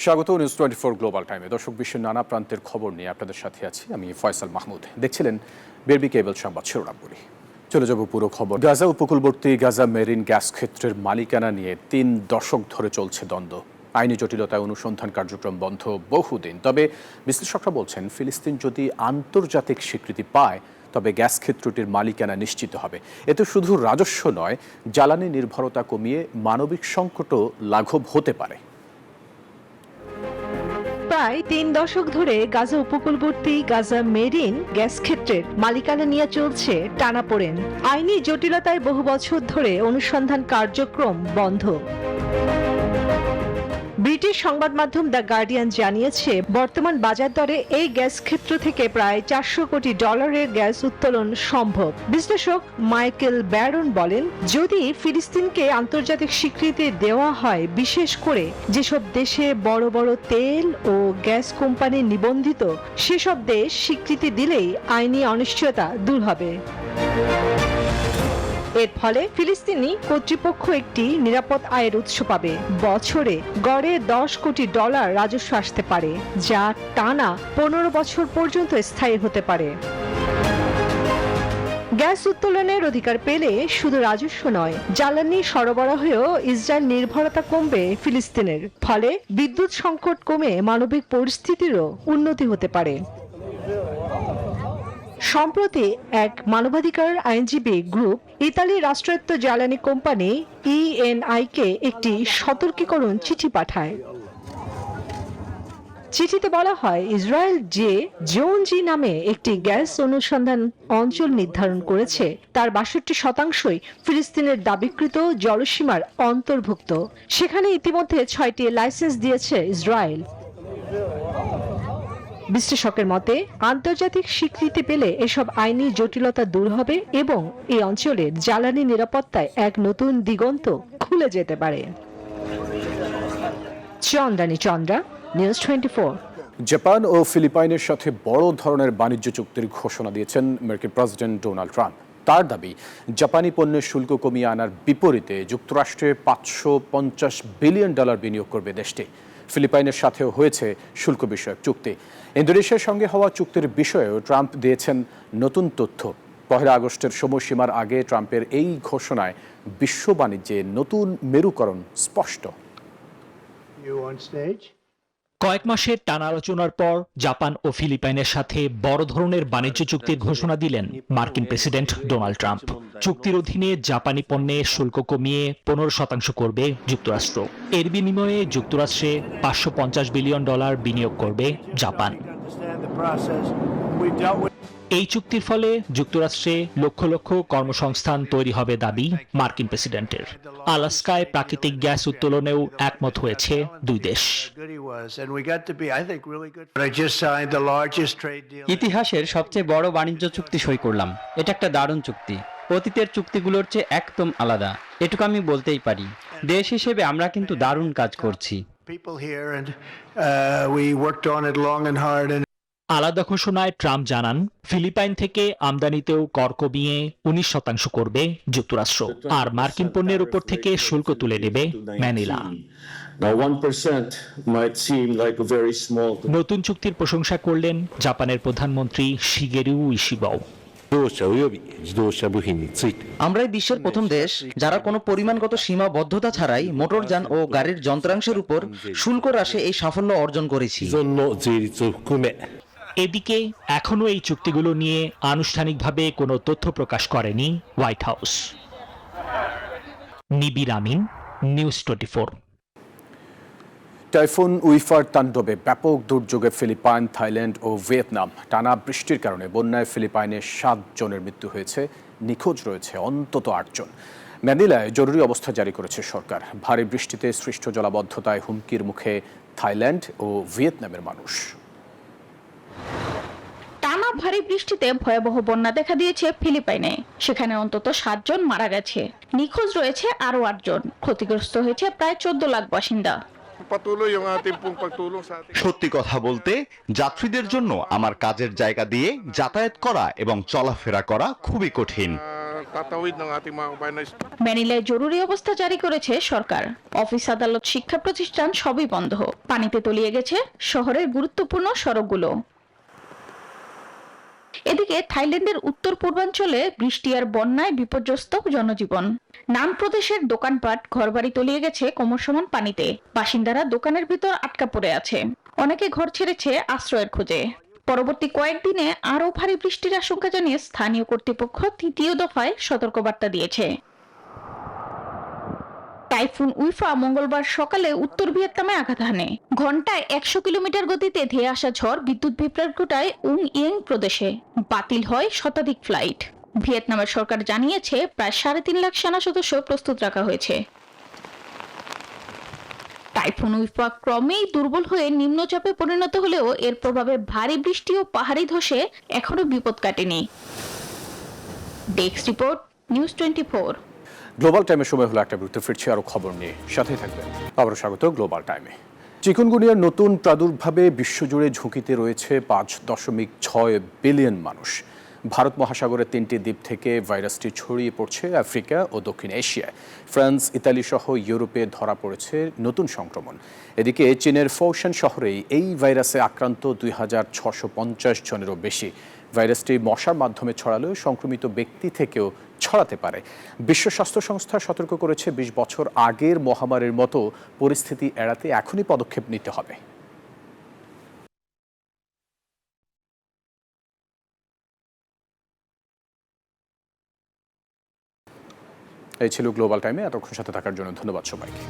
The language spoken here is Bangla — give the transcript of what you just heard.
স্বাগত নিউজ 24 গ্লোবাল টাইমে। দর্শক, বিশ্বের নানা প্রান্তের খবর নিয়ে আপনাদের সাথে আছি আমি ফয়সাল মাহমুদ। দেখছিলেন বেরবি কেবল সংবাদ শিরোনামগুলি। চলে যাব পুরো খবর। গাজা উপকূলবর্তী গাজা মেরিন গ্যাস ক্ষেত্রের মালিকানা নিয়ে 3 দশক ধরে চলছে দ্বন্দ্ব। আইনি জটিলতায় অনুসন্ধান কার্যক্রম বন্ধ বহুদিন। তবে বিশ্লেষকরা বলছেন, ফিলিস্তিন যদি আন্তর্জাতিক স্বীকৃতি পায় তবে গ্যাস ক্ষেত্রটির মালিকানা নিশ্চিত হবে। এতে শুধু রাজস্ব নয়, জ্বালানি নির্ভরতা কমিয়ে মানবিক সংকটও লাঘব হতে পারে। প্রায় 3 দশক ধরে গাজা উপকূলবর্তী গাজা মেরিন গ্যাস ক্ষেত্রের মালিকানা নিয়ে চলছে টানাপোড়েন। আইনি জটিলতায় বহু বছর ধরে অনুসন্ধান কার্যক্রম বন্ধ। ব্রিটিশ সংবাদ মাধ্যম দ্য গার্ডিয়ান জানিয়েছে, বর্তমান বাজার দরে এই গ্যাস ক্ষেত্র থেকে প্রায় $400 কোটি গ্যাস উত্তোলন সম্ভব। বিশ্লেষক মাইকেল ব্যারন বলেন, যদি ফিলিস্তিনকে আন্তর্জাতিক স্বীকৃতি দেওয়া হয়, বিশেষ করে যেসব দেশে বড় বড় তেল ও গ্যাস কোম্পানি নিবন্ধিত, সেসব দেশ স্বীকৃতি দিলেই আইনি অনিশ্চয়তা দূর হবে। এর ফলে ফিলিস্তিনি কর্তৃপক্ষ একটি নিরাপদ আয়ের উৎস পাবে। বছরে গড়ে $10 কোটি রাজস্ব আসতে পারে, যা টানা 15 বছর পর্যন্ত স্থায়ী হতে পারে। গ্যাস উত্তোলনের অধিকার পেলে শুধু রাজস্ব নয়, জ্বালানি সরবরাহেও ইসরায়েল নির্ভরতা কমবে ফিলিস্তিনের। ফলে বিদ্যুৎ সংকট কমে মানবিক পরিস্থিতিরও উন্নতি হতে পারে। সম্প্রতি এক মানবাধিকার আইনজীবী গ্রুপ ইতালির রাষ্ট্রায়ত্ত জ্বালানি কোম্পানি ইএনআই-কে একটি সতর্কীকরণ চিঠি পাঠায়। চিঠিতে বলা হয়, ইসরায়েল যে জোন-জি নামে একটি গ্যাস অনুসন্ধান অঞ্চল নির্ধারণ করেছে, তার 62% ফিলিস্তিনের দাবিকৃত জলসীমার অন্তর্ভুক্ত। সেখানে ইতিমধ্যে 6টি লাইসেন্স দিয়েছে ইসরায়েল। বিশ্লেষকের মতে, আন্তর্জাতিক স্বীকৃতি পেলে এসব আইনি জটিলতা দূর হবে এবং এই অঞ্চলের জ্বালানি নিরাপত্তায় এক নতুন দিগন্ত খুলে যেতে পারে। চন্দ্রা, নিউজ 24। জাপান ও ফিলিপাইনের সাথে বড় ধরনের বাণিজ্য চুক্তির ঘোষণা দিয়েছেন মার্কিন প্রেসিডেন্ট ডোনাল্ড ট্রাম্প। তার দাবি, জাপানি পণ্যের শুল্ক কমিয়ে আনার বিপরীতে যুক্তরাষ্ট্রে $550 বিলিয়ন বিনিয়োগ করবে দেশটি। ফিলিপাইনের সাথেও হয়েছে শুল্ক বিষয়ক চুক্তি। ইন্দোনেশিয়ার সঙ্গে হওয়া চুক্তির বিষয়েও ট্রাম্প দিয়েছেন নতুন তথ্য। 1 আগস্টের সময়সীমার আগে ট্রাম্পের এই ঘোষণায় বিশ্ব বাণিজ্যে নতুন মেরুকরণ স্পষ্ট। কয়েক মাসের টানা আলোচনার পর জাপান ও ফিলিপাইনের সাথে বড় ধরনের বাণিজ্য চুক্তির ঘোষণা দিলেন মার্কিন প্রেসিডেন্ট ডোনাল্ড ট্রাম্প। চুক্তির অধীনে জাপানি পণ্যে শুল্ক কমিয়ে 15% করবে যুক্তরাষ্ট্র। এর বিনিময়ে যুক্তরাষ্ট্রে $550 বিলিয়ন বিনিয়োগ করবে জাপান। এই চুক্তির ফলে যুক্তরাষ্ট্রে লক্ষ লক্ষ কর্মসংস্থান তৈরি হবে দাবি মার্কিন প্রেসিডেন্টের। আলাস্কায় প্রাকৃতিক গ্যাস উত্তোলনেও একমত হয়েছে দুই দেশ। ইতিহাসের সবচেয়ে বড় বাণিজ্য চুক্তি সই করলাম। এটা একটা দারুণ চুক্তি, অতীতের চুক্তিগুলোর চেয়ে একদম আলাদা, এটুকু আমি বলতেই পারি। দেশ হিসেবে আমরা কিন্তু দারুণ কাজ করছি। আলাদা ঘোষণায় ট্রাম্প জানান, ফিলিপাইন থেকে আমদানিতেও কর কমিয়ে 19% করবে যুক্তরাষ্ট্র, আর মার্কিন পণ্যের উপর থেকে শুল্ক তুলে নেবে ম্যানিলা। নতুন চুক্তির প্রশংসা করলেন জাপানের প্রধানমন্ত্রী শিগেরু ইশিবাও। আমরাই বিশ্বের প্রথম দেশ যারা কোনো পরিমাণগত সীমাবদ্ধতা ছাড়াই মোটরযান ও গাড়ির যন্ত্রাংশের উপর শুল্ক হ্রাসে এই সাফল্য অর্জন করেছি। এদিকে এখনো এই চুক্তিগুলো নিয়ে আনুষ্ঠানিকভাবে কোনো তথ্য প্রকাশ করেনি হোয়াইট হাউস। নিবির আমিন, নিউজ 24। টাইফুন উইফার তাণ্ডবে ব্যাপক দুর্যোগে ফিলিপাইন, থাইল্যান্ড ও ভিয়েতনাম। টানা বৃষ্টির কারণে বন্যায় ফিলিপাইনে 7 জনের মৃত্যু হয়েছে, নিখোঁজ রয়েছে অন্তত 8 জন। ম্যানিলায় জরুরি অবস্থা জারি করেছে সরকার। ভারী বৃষ্টিতে সৃষ্ট জলাবদ্ধতায় হুমকির মুখে থাইল্যান্ড ও ভিয়েতনামের মানুষ। টানা ভারী বৃষ্টিতে ভয়াবহ বন্যা দেখা দিয়েছে ফিলিপাইনে। সেখানে অন্তত 7 জন মারা গেছে, নিখোঁজ রয়েছে আরো 8 জন। ক্ষতিগ্রস্ত হয়েছে প্রায় 14 লাখ বাসিন্দা। সত্যি কথা বলতে, যাত্রীদের জন্য আমার কাজের জায়গা দিয়ে যাতায়াত করা এবং চলাফেরা করা খুবই কঠিন। tatawid ng ating mga kabayan na ম্যানিলায় জরুরি অবস্থা জারি করেছে সরকার। অফিস, আদালত, শিক্ষা প্রতিষ্ঠান সবই বন্ধ। পানিতে তলিয়ে গেছে শহরের গুরুত্বপূর্ণ সড়কগুলো। এদিকে থাইল্যান্ডের উত্তর পূর্বাঞ্চলে বৃষ্টি আর বন্যায় বিপর্যস্ত জনজীবন। নাম প্রদেশের দোকানপাট, ঘরবাড়ি তলিয়ে গেছে কোমর সমান পানিতে। বাসিন্দারা দোকানের ভিতর আটকা পড়ে আছে। অনেকে ঘর ছেড়েছে আশ্রয়ের খোঁজে। পরবর্তী কয়েকদিনে আরও ভারী বৃষ্টির আশঙ্কা জানিয়ে স্থানীয় কর্তৃপক্ষ তৃতীয় দফায় সতর্কবার্তা দিয়েছে। টাইফুন উইফা মঙ্গলবার সকালে উত্তর ভিয়েতনামে আঘাত হানে। ঘন্টায় 100 কিলোমিটার গতিতে ধেয়ে আসা ঝড় বিদ্যুৎ বিভ্রাট ঘটায় উং ইয়েং প্রদেশে। বাতিল হয় শতাধিক ফ্লাইট। ভিয়েতনামের সরকার জানিয়েছে প্রায় 3.5 লাখ সেনা সদস্য প্রস্তুত রাখা হয়েছে। টাইফুন উইফা ক্রমেই দুর্বল হয়ে নিম্নচাপে পরিণত হলেও এর প্রভাবে ভারী বৃষ্টি ও পাহাড়ি ধসে এখনো বিপদ কাটেনি। Desk report, news 24। গ্লোবাল টাইমের সময় হলো একটা বিরতি, ফিরছি আরও খবর নিয়ে, সাথেই থাকবেন। আবারও স্বাগত গ্লোবাল টাইমে। চিকুনগুনিয়ার নতুন প্রাদুর্ভাবে বিশ্বজুড়ে ঝুঁকিতে রয়েছে 5.6 বিলিয়ন মানুষ। ভারত মহাসাগরের 3টি দ্বীপ থেকে ভাইরাসটি ছড়িয়ে পড়ছে আফ্রিকা ও দক্ষিণ এশিয়ায়। ফ্রান্স, ইতালি সহ ইউরোপে ধরা পড়েছে নতুন সংক্রমণ। এদিকে চীনের ফৌশান শহরেই এই ভাইরাসে আক্রান্ত 2650 জনেরও বেশি। ভাইরাসটি মশার মাধ্যমে ছড়ালেও সংক্রমিত ব্যক্তি থেকেও ছড়াতে পারে। বিশ্ব স্বাস্থ্য সংস্থা সতর্ক করেছে 20 বছর আগের মহামারীর মতো পরিস্থিতি এড়াতে এখনই পদক্ষেপ নিতে হবে। এই ছিল গ্লোবাল টাইমে। এতক্ষণ সাথে থাকার জন্য ধন্যবাদ সবাইকে।